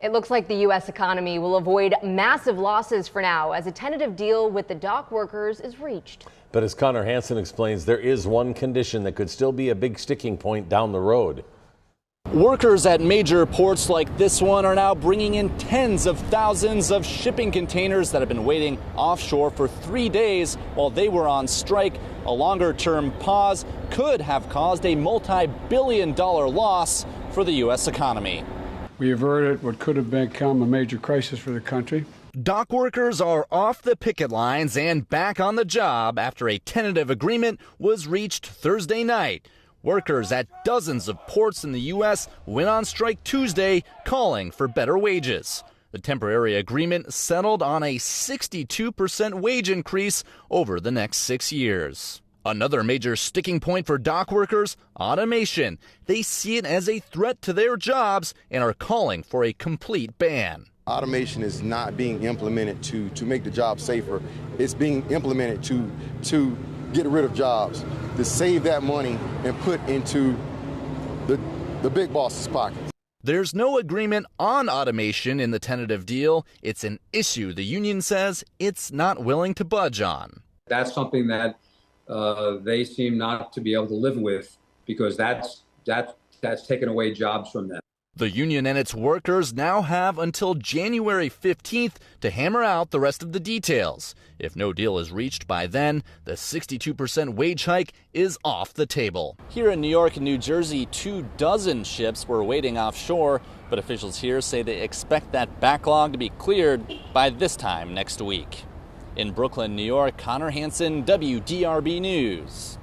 It looks like the U.S. economy will avoid massive losses for now as a tentative deal with the dock workers is reached. But as Connor Hansen explains, there is one condition that could still be a big sticking point down the road. Workers at major ports like this one are now bringing in tens of thousands of shipping containers that have been waiting offshore for 3 days while they were on strike. A longer-term pause could have caused a multi-billion-dollar loss for the U.S. economy. We averted what could have become a major crisis for the country. Dock workers are off the picket lines and back on the job after a tentative agreement was reached Thursday night. Workers at dozens of ports in the U.S. went on strike Tuesday, calling for better wages. The temporary agreement settled on a 62% wage increase over the next 6 years. Another major sticking point for dock workers, automation. They see it as a threat to their jobs and are calling for a complete ban. Automation is not being implemented to make the job safer. It's being implemented to get rid of jobs, to save that money and put into the big boss's pockets. There's no agreement on automation in the tentative deal. It's an issue the union says it's not willing to budge on. That's something that they seem not to be able to live with because that's taken away jobs from them. The union and its workers now have until January 15th to hammer out the rest of the details. If no deal is reached by then, the 62% wage hike is off the table. Here in New York and New Jersey, 24 ships were waiting offshore, but officials here say they expect that backlog to be cleared by this time next week. In Brooklyn, New York, Connor Hansen, WDRB News.